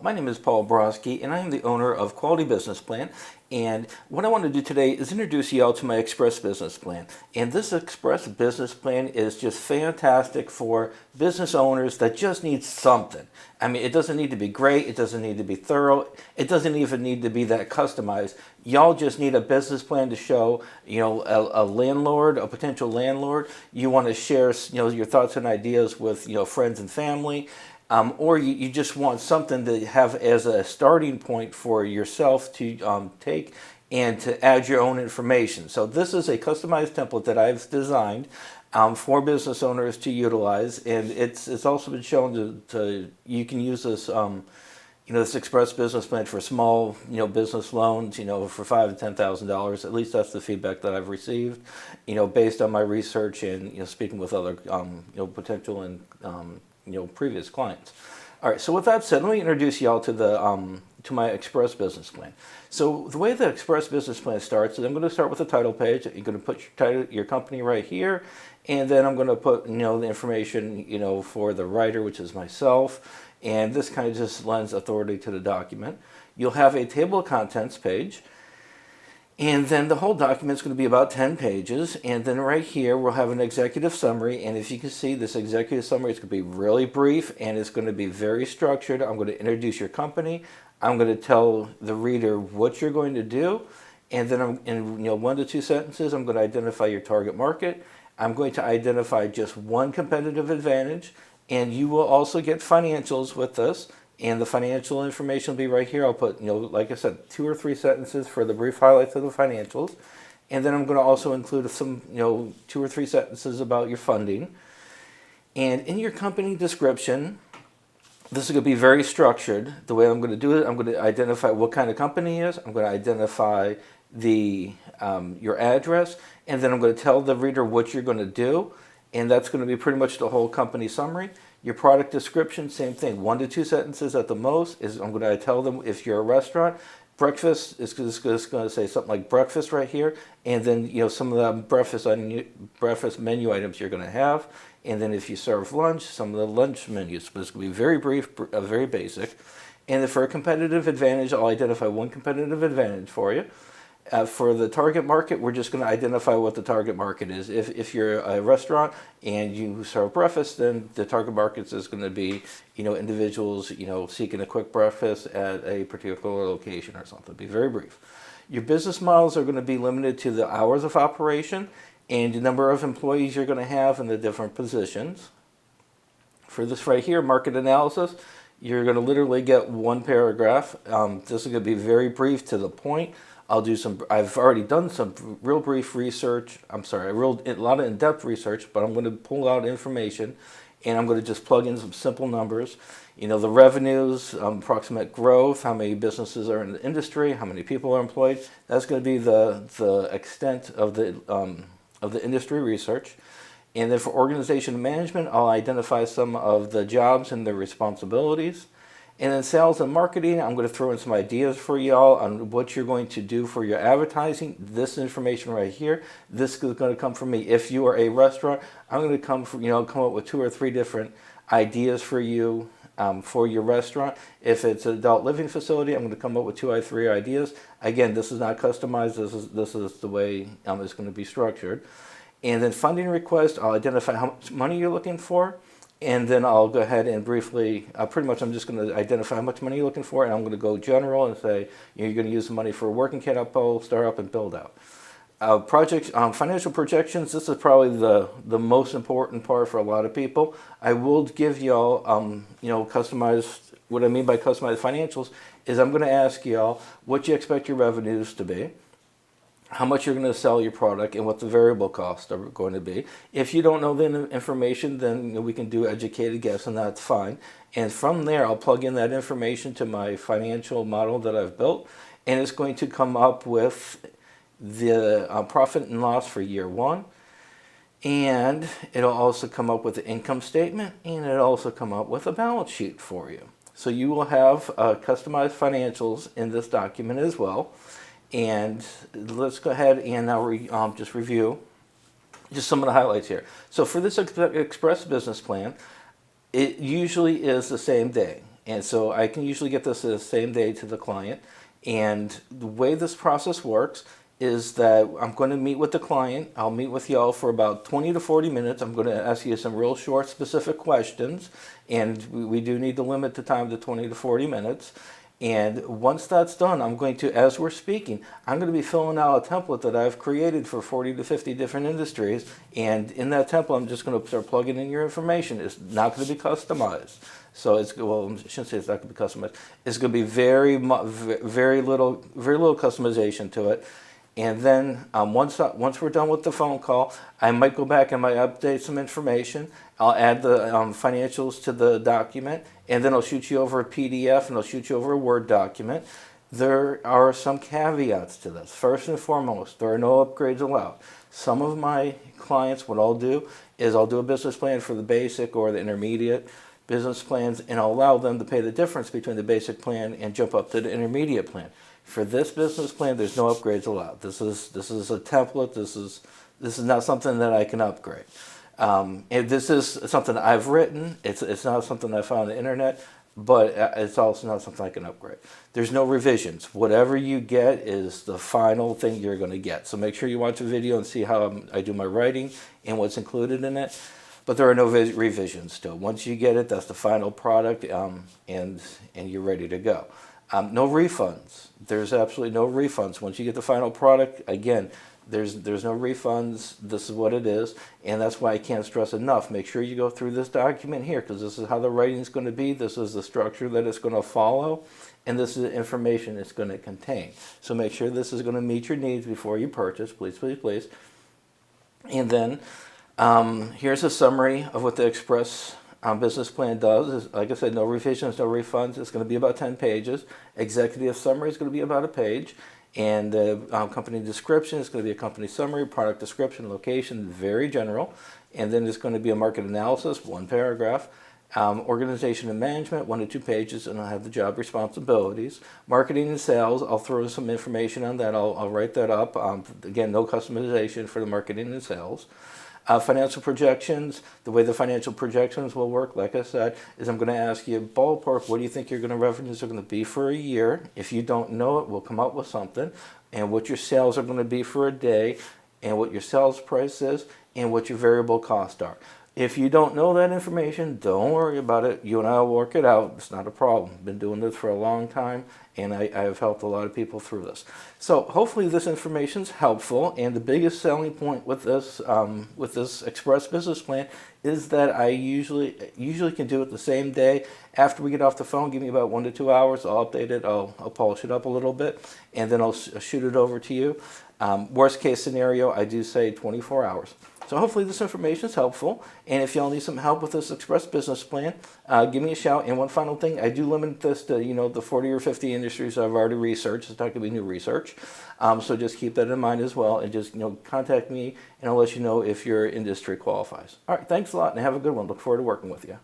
My name is Paul Broski, and I am the owner of Quality Business Plan. And what I want to do today is introduce you all to my Express Business Plan. And this Express Business Plan is just fantastic for business owners that just need something. I mean, it doesn't need to be great. It doesn't need to be thorough. It doesn't even need to be that customized. Y'all just need a business plan to show, a landlord, a potential landlord. You want to share, your thoughts and ideas with, friends and family. Or you just want something to have as a starting point for yourself to take and to add your own information. So this is a customized template that I've designed for business owners to utilize, and it's also been shown to you can use this this Express Business Plan for small business loans for $5,000 to $10,000. At least that's the feedback that I've received based on my research and speaking with other potential and previous clients. All right, so with that said, let me introduce y'all to the to my Express Business Plan. So the way the Express Business Plan starts is I'm going to start with the title page. You're going to put your company right here, and then I'm going to put the information for the writer, which is myself, and this kind of just lends authority to the document. You'll have a table of contents page. And then the whole document is going to be about 10 pages. And then right here, we'll have an executive summary. And if you can see, this executive summary is going to be really brief and it's going to be very structured. I'm going to introduce your company. I'm going to tell the reader what you're going to do. And then in 1 to 2 sentences, I'm going to identify your target market. I'm going to identify just one competitive advantage. And you will also get financials with this. And the financial information will be right here. I'll put, like I said, 2 or 3 sentences for the brief highlights of the financials. And then I'm going to also include some, 2 or 3 sentences about your funding. And in your company description, this is going to be very structured. The way I'm going to do it, I'm going to identify what kind of company it is. I'm going to identify your address. And then I'm going to tell the reader what you're going to do. And that's going to be pretty much the whole company summary. Your product description, same thing, 1 to 2 sentences at the most. I'm going to tell them if you're a restaurant, breakfast is just going to say something like breakfast right here, and then some of the breakfast menu items you're going to have, and then if you serve lunch, some of the lunch menus. But it's going to be very brief, very basic. And then for a competitive advantage, I'll identify one competitive advantage for you. For the target market, we're just going to identify what the target market is. If you're a restaurant and you serve breakfast, then the target market is going to be, individuals, seeking a quick breakfast at a particular location or something. Be very brief. Your business models are going to be limited to the hours of operation and the number of employees you're going to have in the different positions. For this right here, market analysis, you're going to literally get one paragraph. This is going to be very brief to the point. I've already done some real brief research. A lot of in-depth research, but I'm going to pull out information and I'm going to just plug in some simple numbers. The revenues, approximate growth, how many businesses are in the industry, how many people are employed. That's going to be the extent of the industry research. And then for organization and management, I'll identify some of the jobs and their responsibilities. And in sales and marketing, I'm going to throw in some ideas for y'all on what you're going to do for your advertising. This information right here, this is going to come from me. If you are a restaurant, I'm going to come up with 2 or 3 different ideas for you for your restaurant. If it's an adult living facility, I'm going to come up with 2 or 3 ideas. Again, this is not customized. This is the way it's going to be structured. And then funding request, I'll identify how much money you're looking for. And then I'll go ahead and briefly, pretty much I'm just going to identify how much money you're looking for, and I'm going to go general and say you're going to use the money for working capital, startup, and build out. Financial projections, this is probably the most important part for a lot of people. I will give y'all, customized, what I mean by customized financials is I'm going to ask y'all what you expect your revenues to be, how much you're going to sell your product, and what the variable costs are going to be. If you don't know the information, then we can do educated guess, and that's fine. And from there, I'll plug in that information to my financial model that I've built, and it's going to come up with the profit and loss for year 1. And it'll also come up with the income statement, and it'll also come up with a balance sheet for you. So you will have customized financials in this document as well. And let's go ahead and now just review just some of the highlights here. So for this Express Business Plan, it usually is the same day. And so I can usually get this the same day to the client. And the way this process works is that I'm going to meet with the client. I'll meet with y'all for about 20 to 40 minutes. I'm going to ask you some real short, specific questions. And we do need to limit the time to 20 to 40 minutes. And once that's done, I'm going to, as we're speaking, I'm going to be filling out a template that I've created for 40 to 50 different industries. And in that template, I'm just going to start plugging in your information. It's not going to be customized. So it's, well, I shouldn't say it's not going to be customized. It's going to be very little customization to it. And then once we're done with the phone call, I might go back and might update some information. I'll add the financials to the document, and then I'll shoot you over a PDF and I'll shoot you over a Word document. There are some caveats to this. First and foremost, there are no upgrades allowed. Some of my clients, what I'll do is I'll do a business plan for the basic or the intermediate business plans, and I'll allow them to pay the difference between the basic plan and jump up to the intermediate plan. For this business plan, there's no upgrades allowed. This is a template. This is not something that I can upgrade. And this is something I've written. It's not something I found on the internet, but it's also not something I can upgrade. There's no revisions. Whatever you get is the final thing you're going to get. So make sure you watch the video and see how I do my writing and what's included in it. But there are no revisions still. Once you get it, that's the final product, and you're ready to go. No refunds. There's absolutely no refunds. Once you get the final product, again, there's no refunds. This is what it is, and that's why I can't stress enough. Make sure you go through this document here, because this is how the writing is going to be. This is the structure that it's going to follow, and this is the information it's going to contain. So make sure this is going to meet your needs before you purchase, please, please, please. And then here's a summary of what the Express business plan does. Like I said, no revisions, no refunds. It's going to be about 10 pages. Executive summary is going to be about a page. And the company description is going to be a company summary, product description, location, very general. And then there's going to be a market analysis, 1 paragraph. Organization and management, 1 to 2 pages, and I'll have the job responsibilities. Marketing and sales, I'll throw some information on that. I'll write that up. Again, no customization for the marketing and sales. Financial projections, the way the financial projections will work, like I said, is I'm going to ask you ballpark, what do you think your revenues are going to be for a year? If you don't know it, we'll come up with something. And what your sales are going to be for a day, and what your sales price is, and what your variable costs are. If you don't know that information, don't worry about it. You and I will work it out. It's not a problem. Been doing this for a long time, and I have helped a lot of people through this. So hopefully this information is helpful. And the biggest selling point with this Express business plan is that I usually can do it the same day after we get off the phone. Give me about 1 to 2 hours. I'll update it. I'll polish it up a little bit, and then I'll shoot it over to you. Worst case scenario, I do say 24 hours. So hopefully this information is helpful, and if y'all need some help with this Express business plan, give me a shout. And one final thing, I do limit this to the 40 or 50 industries I've already researched. It's not going to be new research, so just keep that in mind as well, and just contact me, and I'll let you know if your industry qualifies. All right, thanks a lot, and have a good one. Look forward to working with you.